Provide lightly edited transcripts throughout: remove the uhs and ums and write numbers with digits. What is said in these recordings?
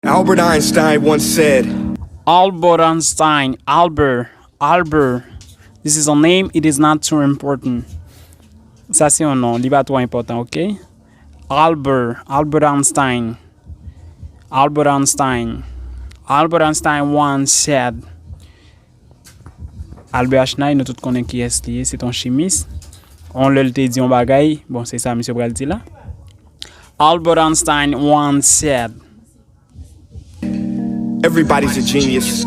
Albert Einstein once said, Albert Einstein, Albert. This is a name, it is not too important. Ça c'est un nom, il n'est pas trop important, ok? Albert Einstein. Albert Einstein once said. Albert Einstein, nous tous connaissons qui est, c'est un chimiste. On le dit en bagay, bon c'est ça monsieur Bral dit là. Albert Einstein once said. everybody's a genius.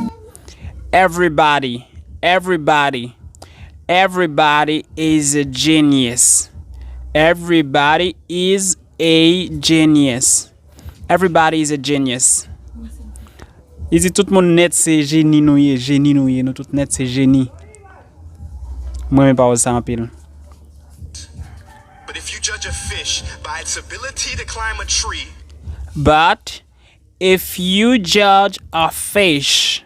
Everybody is a genius. Everybody is a genius. Everybody is a genius. Ici tout le monde net c'est génie nouye, nous tout net c'est génie. Moi même pas ça en pile. But if you judge a fish by its ability to climb a tree, But if you judge a fish,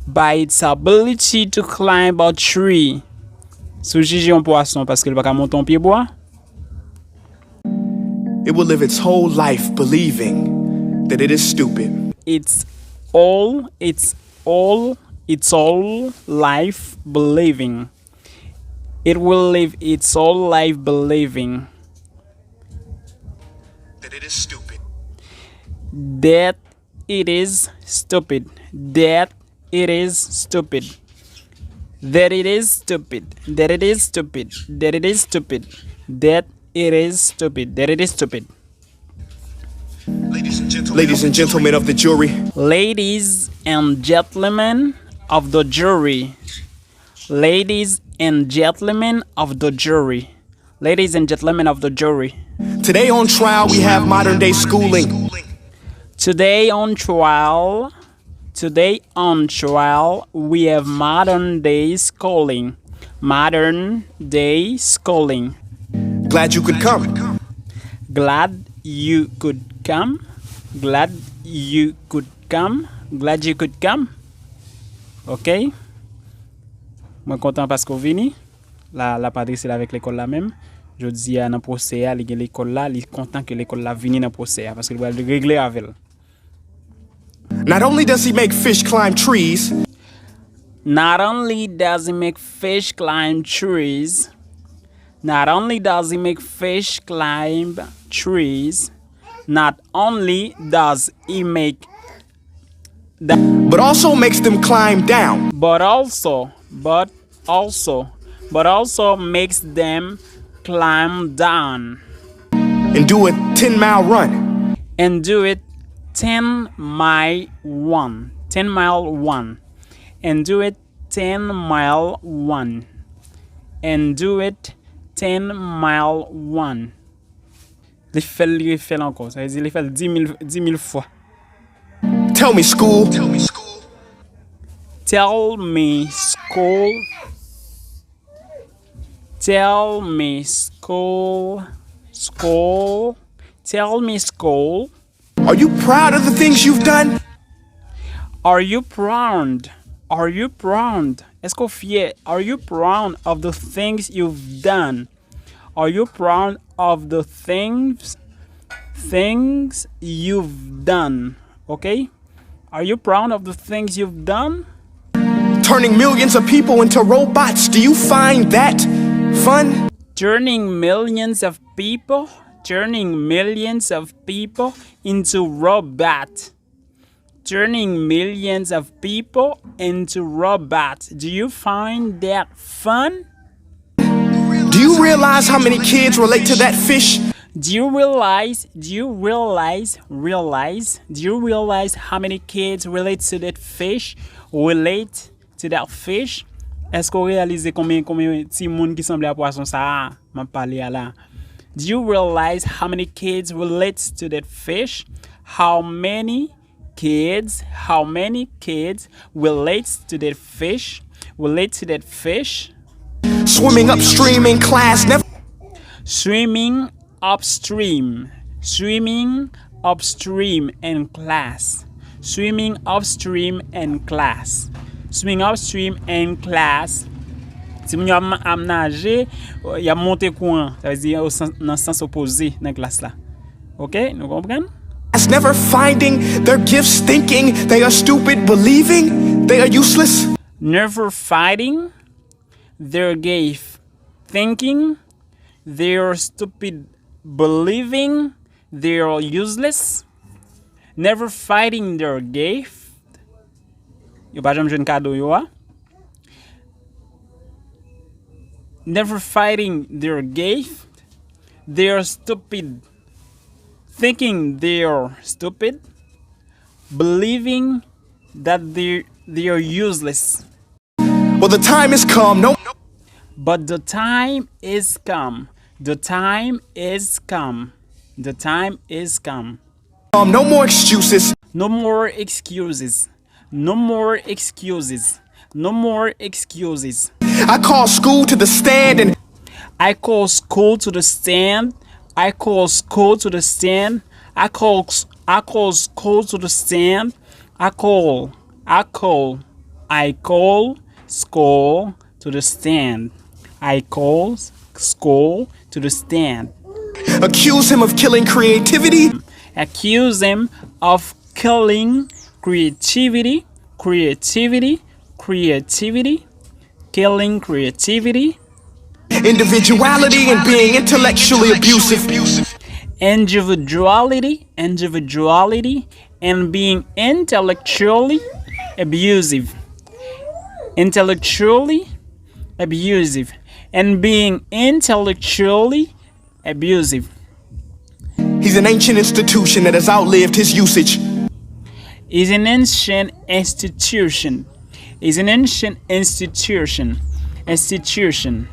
by its ability to climb a tree, sous juger un poisson parce qu'il va pas monter en pied bois, it will live its whole life believing that it is stupid. it's all life believing. It will live its whole life believing That it is stupid. that it is stupid. That it is stupid. That it is stupid. That it is stupid. That it is stupid. That it is stupid. That it is stupid. Ladies and gentlemen of the jury, Ladies and gentlemen of the jury. Ladies and gentlemen of the jury. Ladies and gentlemen of the jury. today on trial we have modern day schooling. Today on trial, we have modern day schooling. Modern day schooling. Glad you could come. Glad you could come. Glad you could come. Glad you could come. Ok? Moi content parce que vous venez. La Patrice est avec l'école là même. Je dis à dans procès à l'école là, il est content que l'école là vienne dans procès parce qu'il va le régler avec elle. Not only does he make fish climb trees, Not only does he make fish climb trees, not only does he make fish climb trees, not only does he make but also makes them climb down. but also makes them climb down And do a 10-mile run. and do it 10-mile run and do it 10-mile run and do it 10-mile run. Il fait encore, ça veut dire il fait 10 000 fois. Tell me, school. Tell me, school. Tell me, school. Tell me, school. Are you proud of the things you've done? Are you proud? Est-ce qu'on fier? Are you proud of the things you've done? Are you proud of the things you've done? Okay? Are you proud of the things you've done? Turning millions of people into robots. Do you find that fun? Turning millions of people into robots. Turning millions of people into robots. Do you find that fun? Do you realize how many kids relate to that fish? Do you realize how many kids relate to that fish? Est-ce qu'on réalise combien de monde qui semble à poisson ça m'a parlé à là? Do you realize how many kids relate to that fish? How many kids relate to that fish? Swimming upstream in class never. Swimming upstream in class. Swimming upstream in class. Swimming upstream in class. Si moun yo a nager, y a monté courant, ça veut dire dans sens opposé dans classe là. OK? Nous comprenons? Never finding their gifts, thinking they are stupid, believing they are useless. Never fighting their gift, thinking they are stupid, believing they are useless. Never fighting their gift. Yo pas jamais jeune cadeau yo a. Never fighting their gift. They are stupid. Thinking they are stupid. Believing that they are useless. Well, the time has come. But the time is come. The time is come. The time is come. No more excuses. No more excuses. No more excuses. No more excuses. I call school to the stand and I call school to the stand. I call school to the stand. I call school to the stand. I call school to the stand. I call school to the stand. accuse him of killing creativity. Accuse him of killing creativity. Killing creativity. Individuality and being intellectually abusive. Individuality and being intellectually abusive. Intellectually abusive and being intellectually abusive. He's an ancient institution that has outlived his usage. Is an ancient institution. Is an ancient institution. Institution.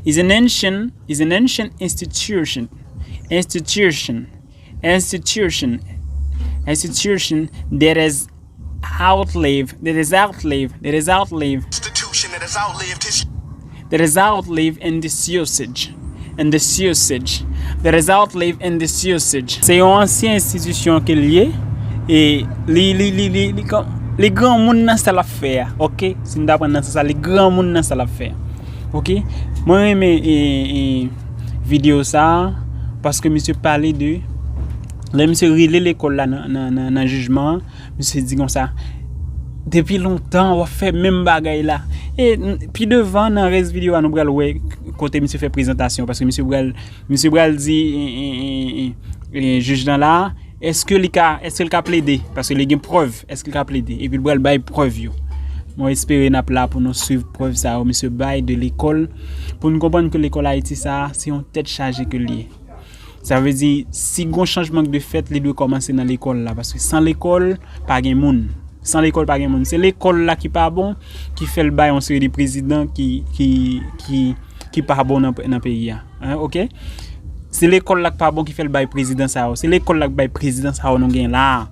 Is an ancient institution. Institution. Institution. Institution that has outlived. That has outlived. That has outlived. Institution that has outlived his. That has outlived in this usage. In this usage. That has outlived in this usage. C'est une ancienne institution qui est liée et les grands monde nan ça la faire. OK? Si nous apprendre ça les grands monde nan ça la faire. OK? Moi aimé vidéo ça parce que monsieur parlait de là monsieur relé l'école là dans jugement, monsieur dit comme ça. Depuis longtemps on fait même bagaille là et puis devant dans reste vidéo nous bral ouais côté monsieur fait présentation parce que monsieur bral dit juge dans là est-ce que le cas plaider parce que les gain preuve est-ce qu'il a plaider et puis bral bail preuve yo moi espérer n'a là pour nous suivre preuve ça monsieur bail de l'école pour nous comprendre que l'école Haïti ça c'est une tête chargée que lié. Ça veut dire si gon changement de fait les doit commencer dans l'école là parce que sans l'école pas gain monde. Sans l'école pas gain monde. C'est l'école là qui pas bon qui fait le bail on série de présidents qui pas bon dans pays hein, OK? C'est l'école là qui pas bon qui fait le bail président ça. C'est l'école là qui bail président ça on gain là.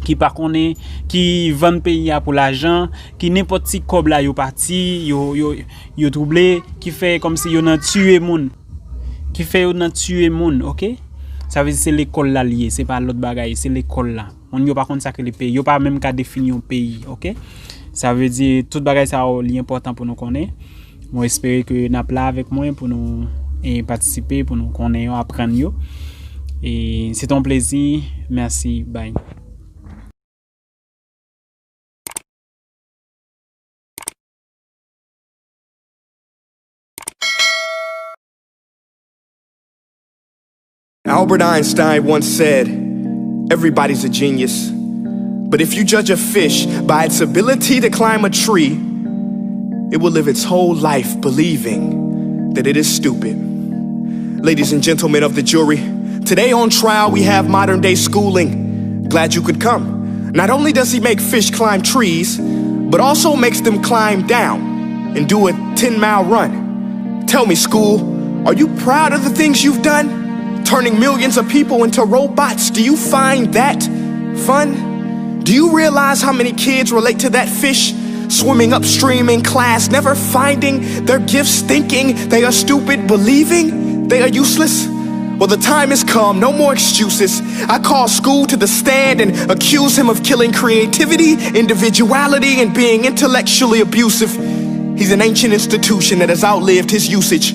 Qui pas connaît qui vend pays pour l'argent, qui n'importe si cob là yo parti, yo troublé, qui fait comme si yo nan tuer monde. Qui fait yo nan tuer monde, OK? Ça veut dire c'est l'école là lié, c'est pas l'autre bagaille, c'est l'école là. On yo pas contre ça que les pays, yo pas même qu'à définir un pays, OK? Ça veut dire toute bagaille ça est important pour nous connaître. Moi espérer que n'a là avec moi pour nous participer pour nous connaître apprendre yo. Et c'est un plaisir. Merci, bye. Albert Einstein once said, "Everybody's a genius. But if you judge a fish by its ability to climb a tree, it will live its whole life believing that it is stupid." Ladies and gentlemen of the jury, today on trial we have modern day schooling. Glad you could come. Not only does he make fish climb trees, but also makes them climb down and do a 10-mile run. Tell me, school, are you proud of the things you've done? Turning millions of people into robots, do you find that fun? Do you realize how many kids relate to that fish? Swimming upstream in class, never finding their gifts, thinking they are stupid, believing they are useless? Well, the time has come, no more excuses. I call school to the stand and accuse him of killing creativity, individuality, and being intellectually abusive. He's an ancient institution that has outlived his usage.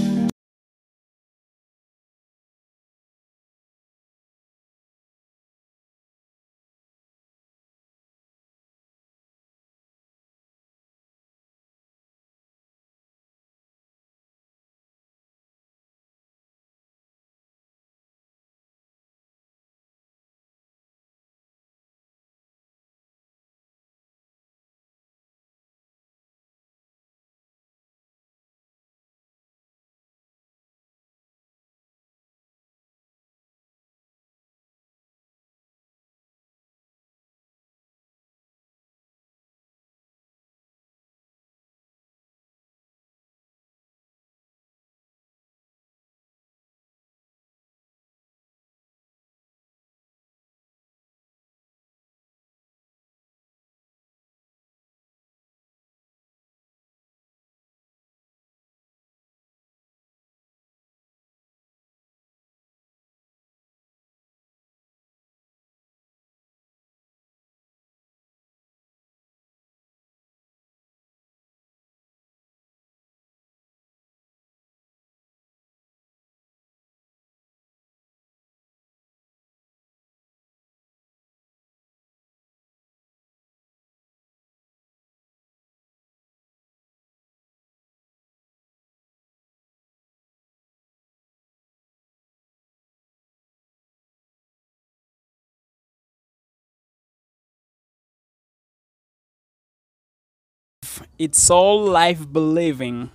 It's all life believing.